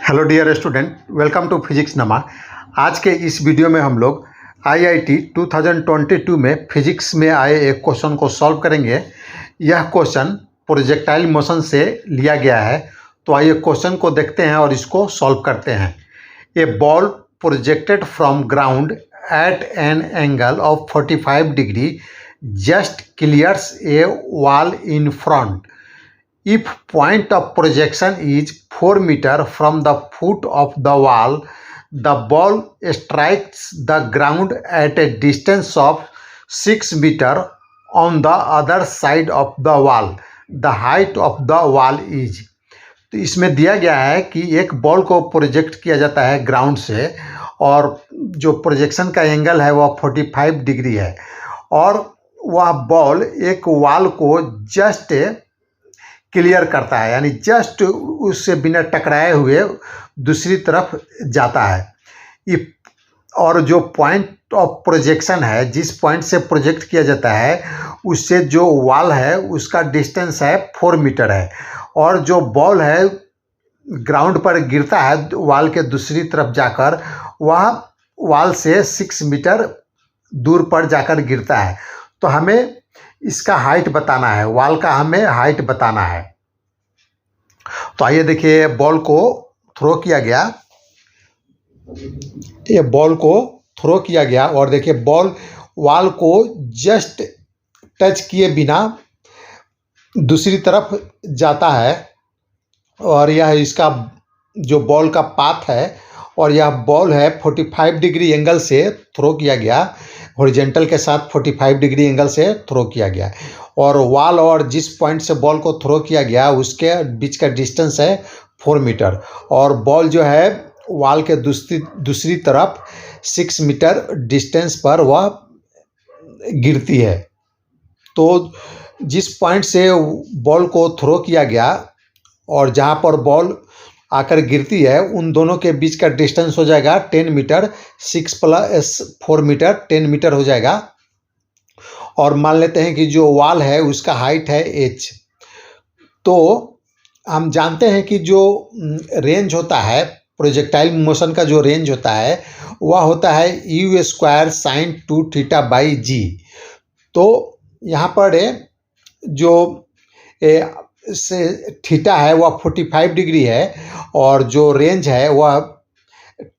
Hello dear student, welcome to physics नमा। आज के इस वीडियो में हम लोग आईआईटी 2022 में फिजिक्स में आए एक क्वेश्चन को सॉल्व करेंगे। यह क्वेश्चन प्रोजेक्टाइल मोशन से लिया गया है, तो आइए क्वेश्चन को देखते हैं और इसको सॉल्व करते हैं। A ball projected from ground at an angle of 45 degree just clears a wall in front. If point of projection is 4 meter from the foot of the wall, the ball strikes the ground at a distance of 6 meter on the other side of the wall. The height of the wall is. तो इसमें दिया गया है कि एक ball को project किया जाता है ग्राउंड से, और जो प्रोजेक्शन का एंगल है वह 45 डिग्री है, और वह बॉल एक वॉल को जस्ट क्लियर करता है, यानी जस्ट उससे बिना टकराए हुए दूसरी तरफ जाता है। और जो पॉइंट ऑफ प्रोजेक्शन है, जिस पॉइंट से प्रोजेक्ट किया जाता है, उससे जो वॉल है उसका डिस्टेंस है 4 मीटर है, और जो बॉल है ग्राउंड पर गिरता है वॉल के दूसरी तरफ जाकर, वह वॉल से 6 मीटर दूर पर जाकर गिरता है। तो हमें इसका हाइट बताना है, वॉल का हमें हाइट बताना है। तो आइए देखिए, बॉल को थ्रो किया गया, ये बॉल को थ्रो किया गया, और देखिए बॉल वॉल को जस्ट टच किए बिना दूसरी तरफ जाता है, और यह इसका जो बॉल का पाथ है, और यह बॉल है 45 डिग्री एंगल से थ्रो किया गया, हॉरिजॉन्टल के साथ 45 डिग्री एंगल से थ्रो किया गया, और वॉल और जिस पॉइंट से बॉल को थ्रो किया गया उसके बीच का डिस्टेंस है 4 मीटर, और बॉल जो है वॉल के दूसरी तरफ 6 मीटर डिस्टेंस पर वह गिरती है। तो जिस पॉइंट से बॉल को थ्रो किया गया और जहाँ पर बॉल आकर गिरती है, उन दोनों के बीच का डिस्टेंस हो जाएगा 10 मीटर, 6 + 4 मीटर 10 मीटर हो जाएगा। और मान लेते हैं कि जो वॉल है उसका हाइट है h। तो हम जानते हैं कि जो रेंज होता है प्रोजेक्टाइल मोशन का, जो रेंज होता है वह होता है u² sin 2θ/g। तो यहाँ पर जो से थीटा है वह 45 डिग्री है, और जो रेंज है वह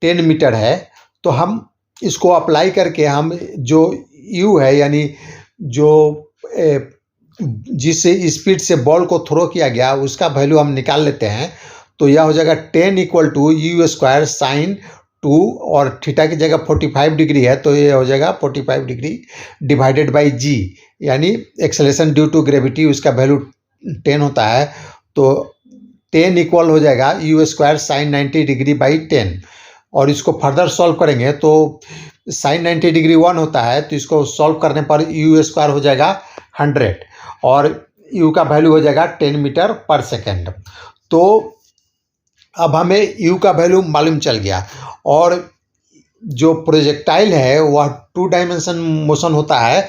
10 मीटर है। तो हम इसको अप्लाई करके हम जो u है, यानी जो जिस स्पीड से बॉल को थ्रो किया गया उसका वैल्यू हम निकाल लेते हैं। तो यह हो जाएगा 10 = u² sin 2, और थीटा की जगह 45 डिग्री है, तो ये हो जाएगा 45 डिग्री / g, यानी एक्सेलरेशन ड्यू टू ग्रेविटी, उसका वैल्यू 10 होता है। तो 10 इक्वल हो जाएगा u² sin 90 डिग्री / 10, और इसको फर्दर सॉल्व करेंगे तो sin 90 डिग्री 1 होता है, तो इसको सॉल्व करने पर u² हो जाएगा 100, और u का वैल्यू हो जाएगा 10 मीटर पर सेकेंड। तो अब हमें u का वैल्यू मालूम चल गया, और जो प्रोजेक्टाइल है वह 2 डायमेंशन मोशन होता है।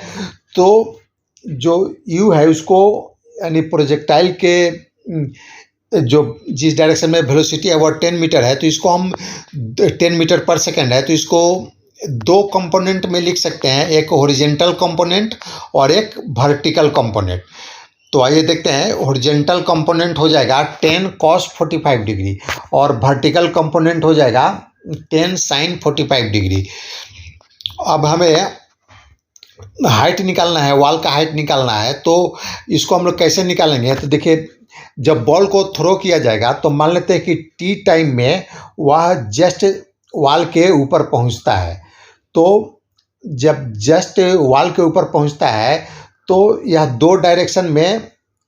तो जो u है उसको, यानी प्रोजेक्टाइल के जो जिस डायरेक्शन में वेलोसिटी है वह 10 मीटर है, तो इसको हम 10 मीटर पर सेकेंड है, तो इसको 2 कंपोनेंट में लिख सकते हैं, एक हॉरिजॉन्टल कंपोनेंट और एक वर्टिकल कंपोनेंट। तो आइए देखते हैं, हॉरिजॉन्टल कंपोनेंट हो जाएगा 10 cos 45 डिग्री, और वर्टिकल कंपोनेंट हो जाएगा 10 sin 45 डिग्री। अब हमें हाइट निकालना है, वॉल का हाइट निकालना है। तो इसको हम लोग कैसे निकालेंगे? तो देखिए, जब बॉल को थ्रो किया जाएगा तो मान लेते हैं कि t टाइम में वह जस्ट वॉल के ऊपर पहुंचता है। तो जब जस्ट वॉल के ऊपर पहुंचता है तो यह 2 डायरेक्शन में,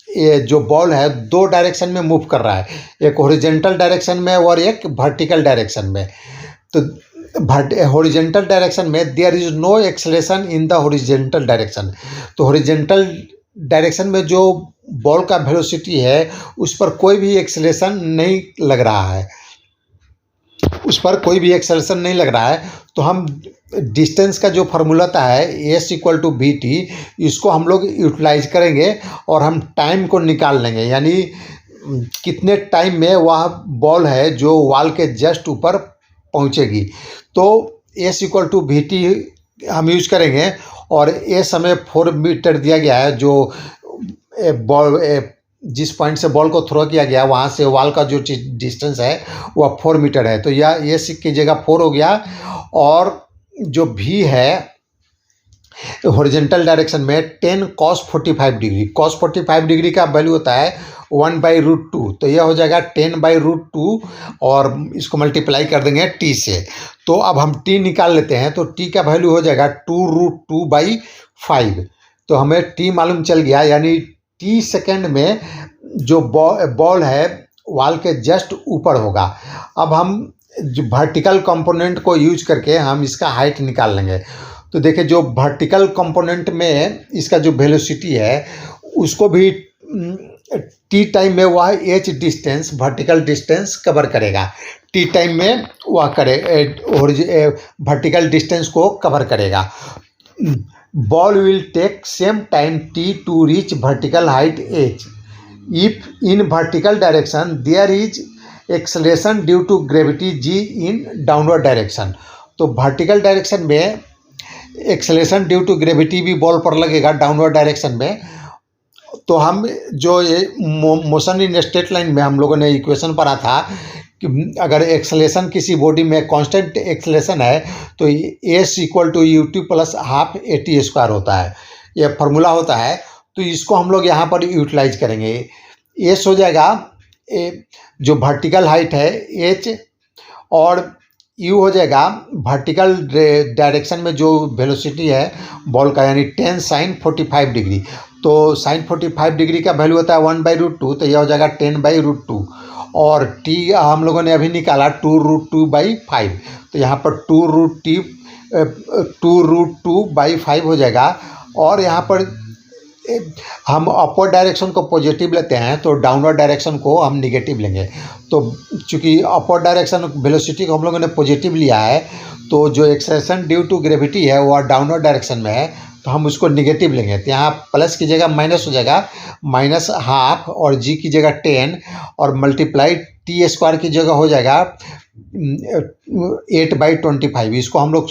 ये जो बॉल है 2 डायरेक्शन में मूव कर रहा है, एक हॉरिजॉन्टल डायरेक्शन में और एक वर्टिकल डायरेक्शन में। तो हॉरिजॉन्टल डायरेक्शन में there is no acceleration in the horizontal direction. तो हॉरिजॉन्टल डायरेक्शन में जो बॉल का वेलोसिटी है उस पर कोई भी एक्सेलरेशन नहीं लग रहा है, उस पर कोई भी एक्सेलरेशन नहीं लग रहा है। तो हम डिस्टेंस का जो फार्मूला था है s = vt, इसको हम लोग यूटिलाइज करेंगे और हम टाइम को निकाल लेंगे, यानी कितने टाइम में वह बॉल है जो वॉल के जस्ट ऊपर पहुंचेगी। तो S equal to V T हम यूज करेंगे और एस हमें 4 मीटर दिया गया है। जो बॉल जिस पॉइंट से बॉल को थ्रो किया गया वहाँ से वॉल का जो डिस्टेंस है वह 4 मीटर है। तो यह एस की जगह 4 हो गया। और जो भी है हॉरिजॉन्टल डायरेक्शन में 10 cos 45 डिग्री, cos 45 डिग्री का वैल्यू होता है 1/√2। तो यह हो जाएगा 10/√2 और इसको मल्टीप्लाई कर देंगे t से। तो अब हम t निकाल लेते हैं। तो t का वैल्यू हो जाएगा 2√2/5। तो हमें t मालूम चल गया, यानी t सेकेंड में जो बॉल है वॉल के जस्ट ऊपर होगा। अब हम जो वर्टिकल कंपोनेंट को यूज करके हम इसका हाइट निकाल लेंगे। तो देखिए जो वर्टिकल कंपोनेंट में इसका जो वेलोसिटी है उसको भी टी टाइम में वह H distance vertical distance cover करेगा। टी टाइम में वह वर्टिकल डिस्टेंस को कवर करेगा। Ball will take same time T to reach vertical height H if in vertical direction there is acceleration due to gravity G in downward direction. तो vertical direction में acceleration due to gravity भी ball पर लगेगा downward direction में। तो हम जो ये मोशन इन स्ट्रेट लाइन में हम लोगों ने इक्वेशन पढ़ा था कि अगर एक्सेलरेशन किसी बॉडी में कांस्टेंट एक्सेलरेशन है तो S equal to U T plus half A T square होता है, यह फार्मूला होता है। तो इसको हम लोग यहाँ पर यूटिलाइज करेंगे। एस हो जाएगा जो वर्टिकल हाइट है एच, और यू हो जाएगा वर्टिकल डायरेक्शन में जो वेलोसिटी है बॉल का, यानी 10 sin 45 डिग्री। तो sin 45 डिग्री का वैल्यू होता है 1/√2। तो यह हो जाएगा 10/√2। और t हम लोगों ने अभी निकाला 2√2/5। तो यहाँ पर 2√2/5 हो जाएगा। और यहाँ पर हम अपर डायरेक्शन को पॉजिटिव लेते हैं तो डाउनवर्ड डायरेक्शन को हम निगेटिव लेंगे। तो चूँकि अपर डायरेक्शन वेलोसिटी को हम लोगों ने पॉजिटिव लिया है तो जो एक्सेलरेशन ड्यू टू ग्रेविटी है वह डाउनवर्ड डायरेक्शन में है, तो हम उसको निगेटिव लेंगे। तो यहाँ प्लस की जगह माइनस हो जाएगा, -½ और जी की जगह 10 और मल्टीप्लाई टी स्क्वायर की जगह हो जाएगा 8/25। इसको हम लोग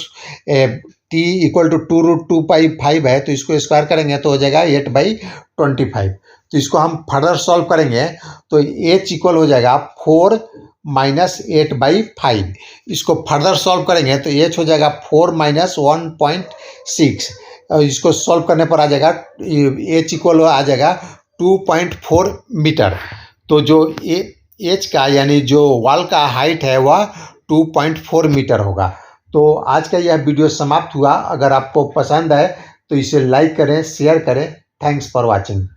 t इक्वल टू 2√2/5 है तो इसको स्क्वायर करेंगे तो हो जाएगा 8/25। तो इसको हम फर्दर सॉल्व करेंगे तो h इक्वल हो जाएगा 4 - 8/5। इसको फर्दर सॉल्व करेंगे तो h हो जाएगा 4 - 1.6। इसको सॉल्व करने पर आ जाएगा h इक्वल आ जाएगा 2.4 मीटर। तो जो h का यानी जो वॉल का हाइट है वह 2.4 मीटर होगा। तो आज का यह वीडियो समाप्त हुआ। अगर आपको पसंद है तो इसे लाइक करें, शेयर करें। Thanks for watching.